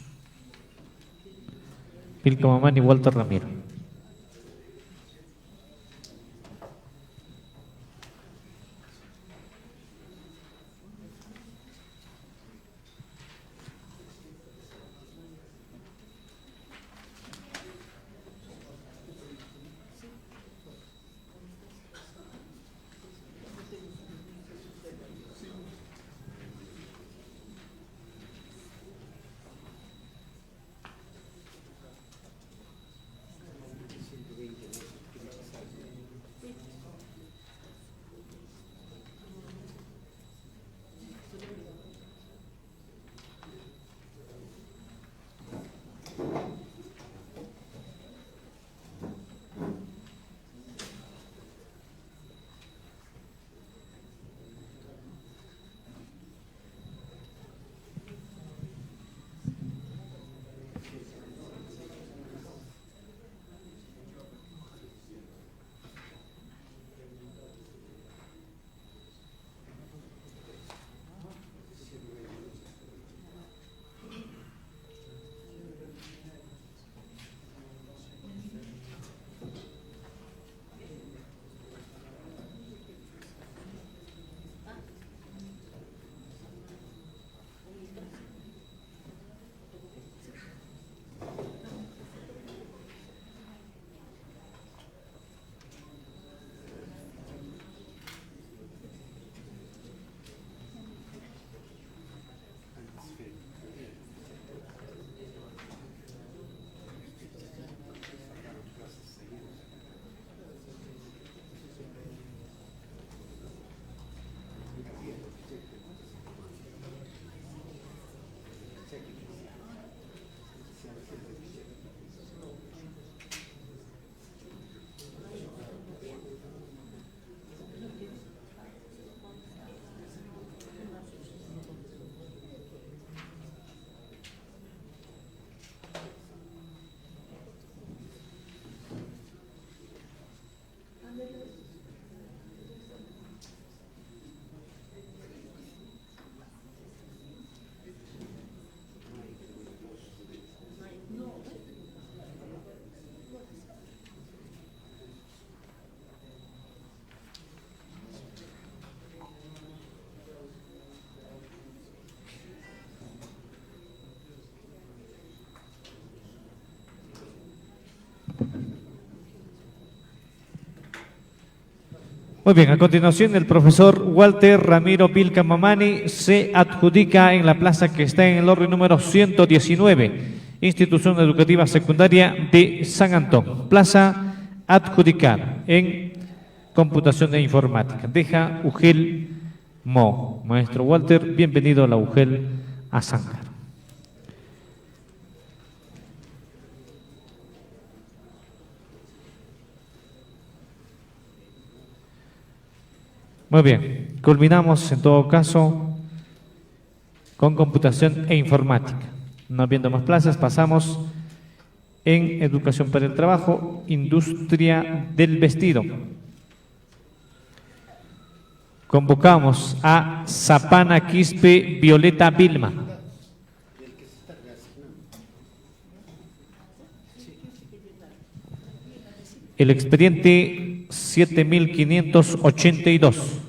Vilca Mamani Walter Ramiro. Muy bien, a continuación el profesor Walter Ramiro Vilcamamani se adjudica en la plaza que está en el orden número 119, Institución Educativa Secundaria de San Antón. Plaza adjudicada en Computación e Informática. Deja Ugel Mo. Maestro Walter, bienvenido a la Ugel Azáncar. Muy bien, culminamos en todo caso con computación e informática. No habiendo más plazas, pasamos en educación para el trabajo, industria del vestido. Convocamos a Zapana Quispe Violeta Vilma. El expediente 7582.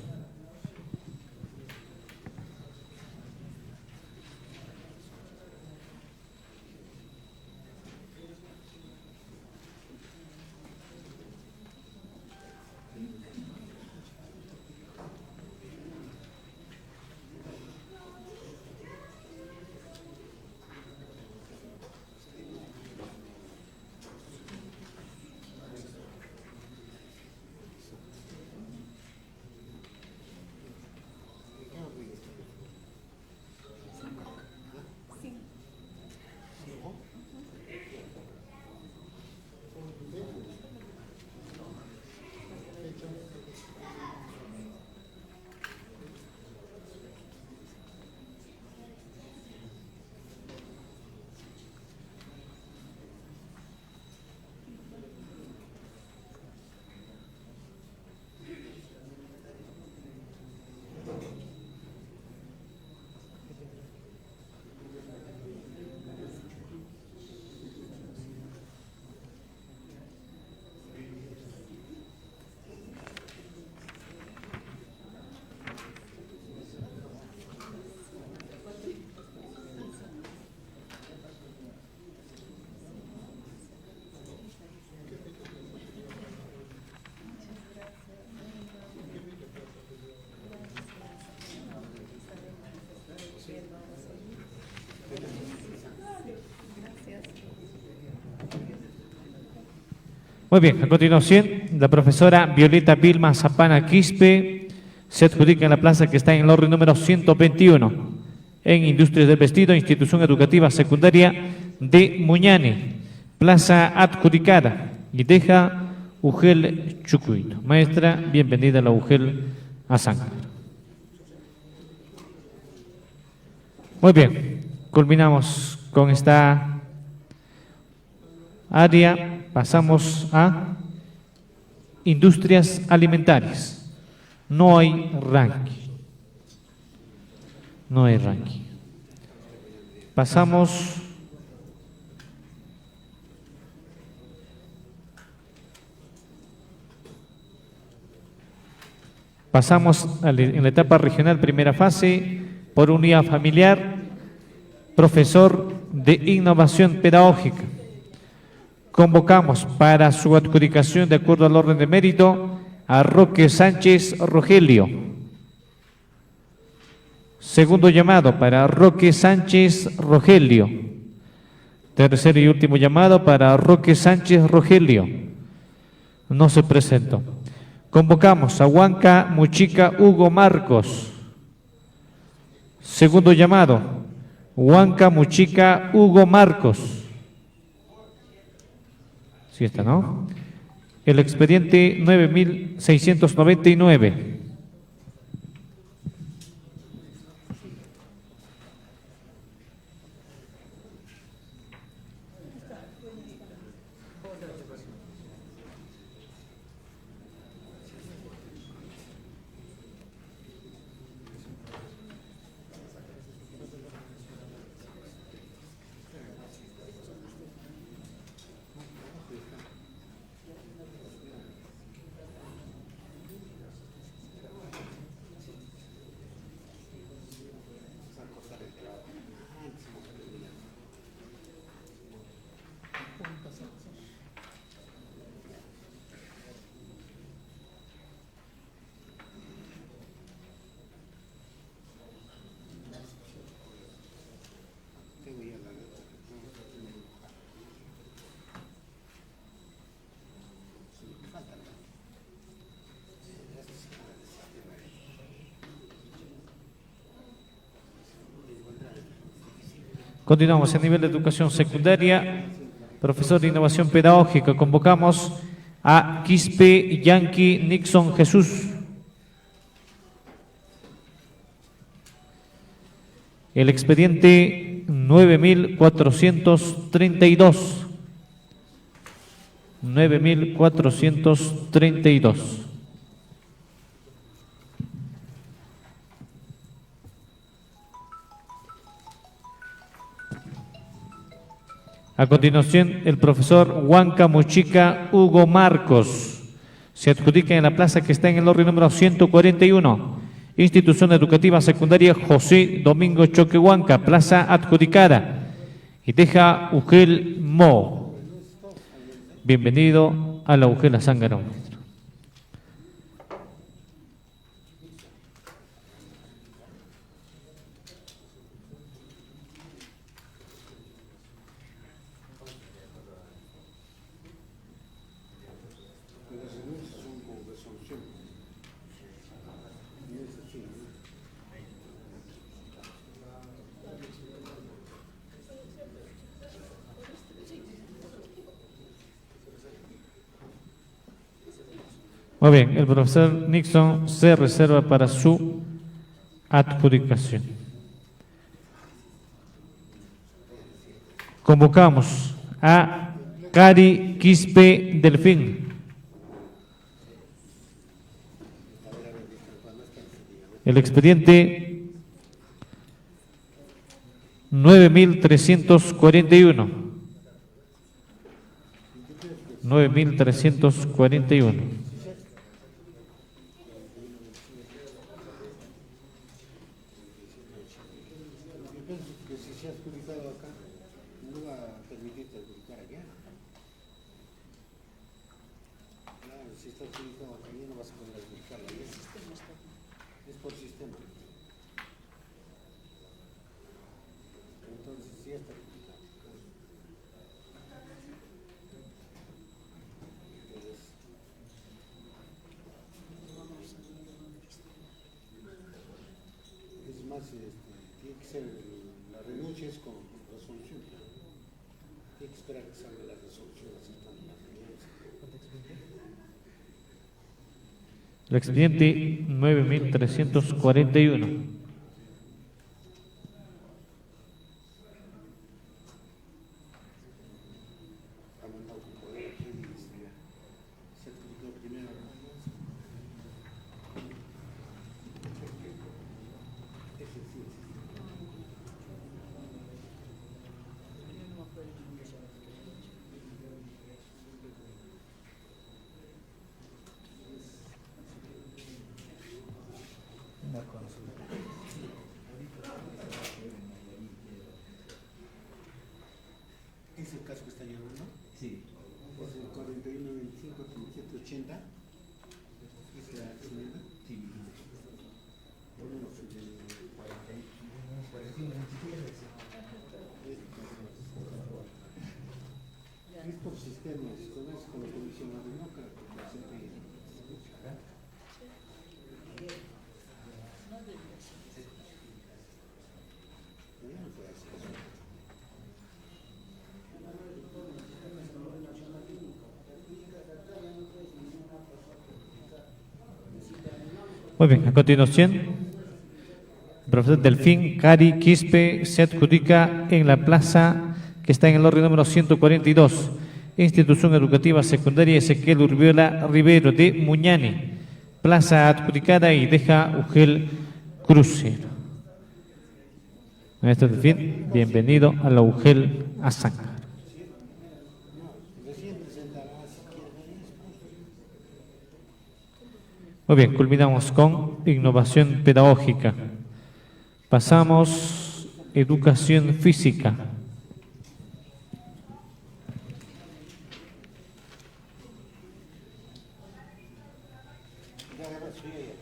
Muy bien, a continuación, la profesora Violeta Vilma Zapana Quispe se adjudica en la plaza que está en el orden número 121, en Industrias del Vestido, Institución Educativa Secundaria de Muñane. Plaza adjudicada y deja Ugel Chucuito. Maestra, bienvenida a la Ugel Azáncar. Muy bien, culminamos con esta área. Pasamos a industrias alimentarias. No hay ranking. No hay ranking. Pasamos en la etapa regional, primera fase, por unidad familiar, profesor de innovación pedagógica. Convocamos para su adjudicación de acuerdo al orden de mérito a Roque Sánchez Rogelio. Segundo llamado para Roque Sánchez Rogelio. Tercer y último llamado para Roque Sánchez Rogelio. No se presentó. Convocamos a Huanca Muchica Hugo Marcos. Segundo llamado, Huanca Muchica Hugo Marcos. Sí está, ¿no? El expediente 9699. Continuamos en nivel de educación secundaria. Profesor de innovación pedagógica, convocamos a Quispe Yankee Nixon Jesús. El expediente 9432. 9432. A continuación, el profesor Huanca Muchica Hugo Marcos se adjudica en la plaza que está en el orden número 141. Institución Educativa Secundaria José Domingo Choquehuanca, plaza adjudicada. Y deja Ugel Mo. Bienvenido a la Ugela Zángaro. Las renuncias son con resolución. Y es así, ¿no? Muy bien, el profesor Nixon se reserva para su adjudicación. Convocamos a Cari Quispe Delfín. El expediente 9341. 9341. Yo pienso que si se ha adjudicado acá, no va a permitirte adjudicar allá. Claro, si está adjudicado acá, ya no vas a poder adjudicarla allá. Es por sistema. Entonces, sí está adjudicado. Entonces, es más, tiene que ser, la renuncia es con resolución. Tiene que esperar que salga la resolución aceptando la renuncia. El expediente 9341. Ha mandado con poder aquí y se adjudicó primero. Ese sí. ¿Es el caso que está llamando? Sí. Es el 4125-3780. ¿Es la señora? Sí. Bueno, no, soy del 45-23. Es por sistemas, con eso, con la comisión Arenoca, que presente. Ya no puede hacer eso. Muy bien, a continuación, el profesor Delfín Cari Quispe se adjudica en la plaza que está en el orden número 142. Institución Educativa Secundaria Ezequiel Urbiola Rivero de Muñani, plaza adjudicada y deja Ugel Crucero. Maestro Delfín, bienvenido a la Ugel Azángaro. Recién presentará si quiere venir. Muy bien, culminamos con innovación pedagógica. Pasamos educación física. Ya agarra su idea.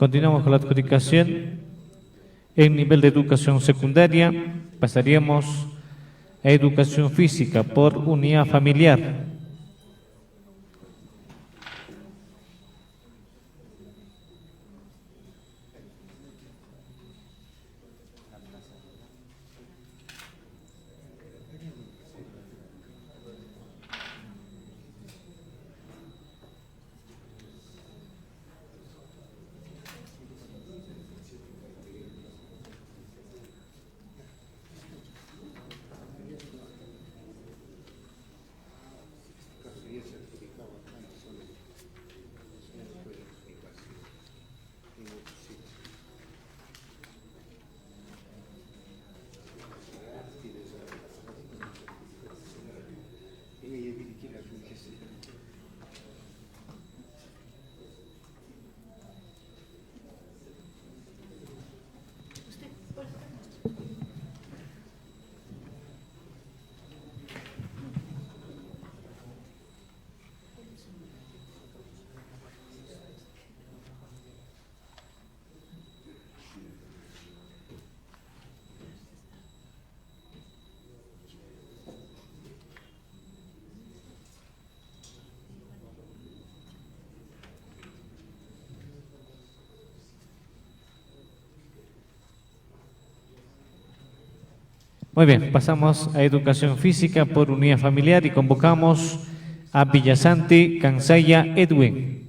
Continuamos con la adjudicación. En nivel de educación secundaria pasaríamos a educación física por unidad familiar. Muy bien, pasamos a educación física por unidad familiar y convocamos a Villasante Cansaya Edwin.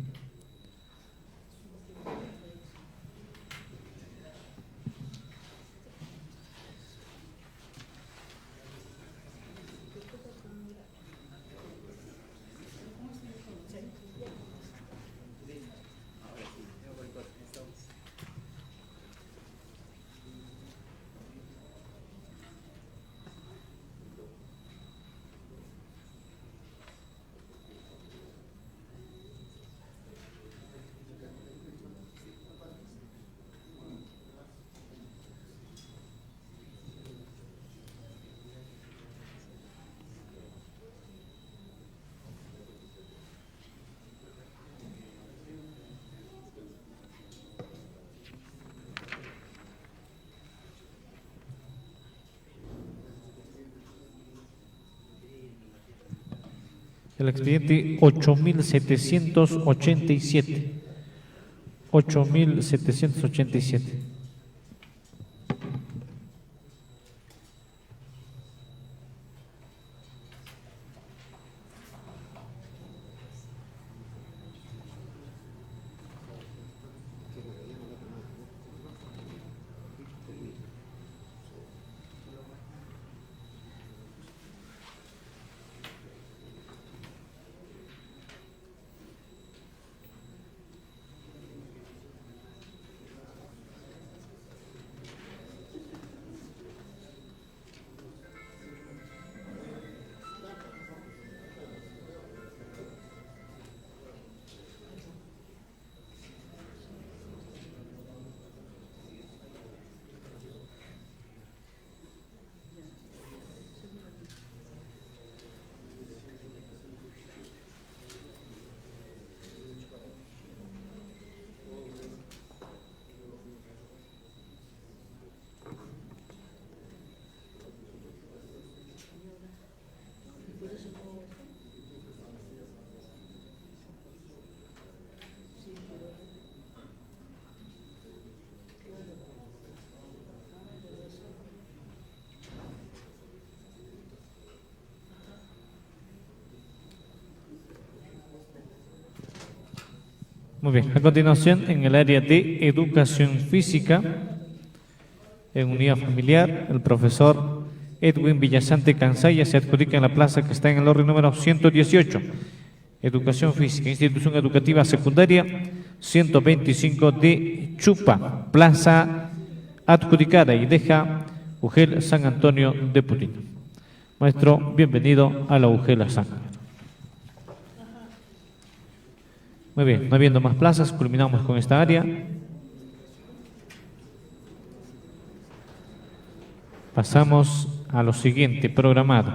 El expediente 8787. 8787. Muy bien, a continuación en el área de educación física, en unidad familiar, el profesor Edwin Villasante Cansaya se adjudica en la plaza que está en el orden número 118. Educación física, institución educativa secundaria 125 de Chupa, plaza adjudicada y deja Ugel San Antonio de Purín. Maestro, bienvenido a la UGELA San. Muy bien, no habiendo más plazas, culminamos con esta área. Pasamos a lo siguiente programado.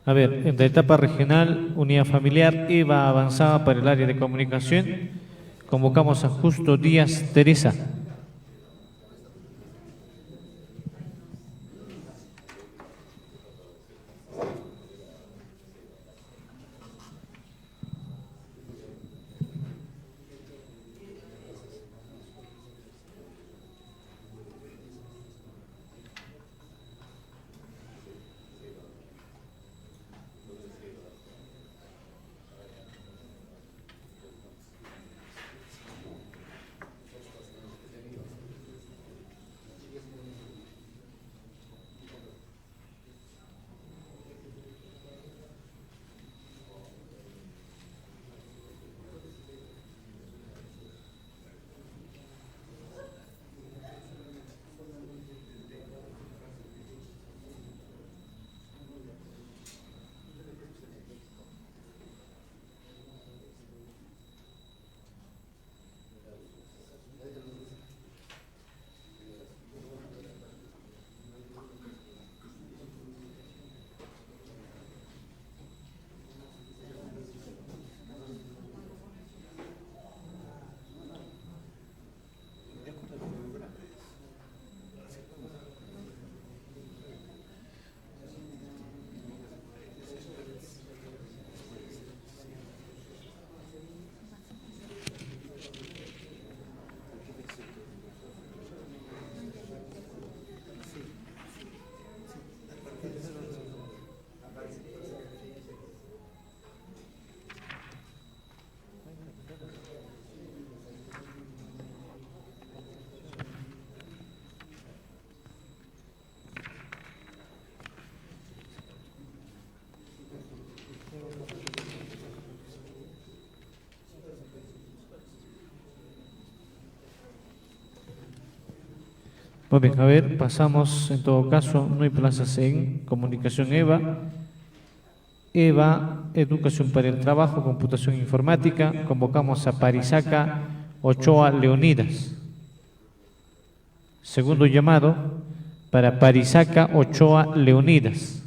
A ver, en la etapa regional, unidad familiar, EVA avanzada para el área de comunicación. Convocamos a Justo Díaz Teresa. Muy bien, a ver, pasamos, en todo caso, no hay plazas en comunicación EVA. EVA, Educación para el Trabajo, Computación Informática. Convocamos a Parisaca Ochoa Leonidas. Segundo llamado para Parisaca Ochoa Leonidas.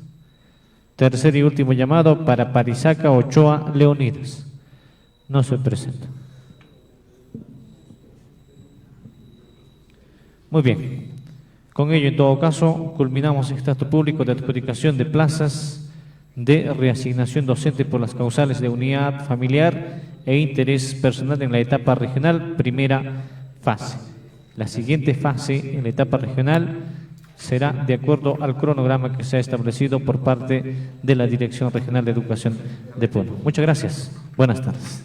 Tercer y último llamado para Parisaca Ochoa Leonidas. No se presenta. Muy bien. Con ello, en todo caso, culminamos este acto público de adjudicación de plazas de reasignación docente por las causales de unidad familiar e interés personal en la etapa regional, primera fase. La siguiente fase en la etapa regional será de acuerdo al cronograma que se ha establecido por parte de la Dirección Regional de Educación de Puno. Muchas gracias. Buenas tardes.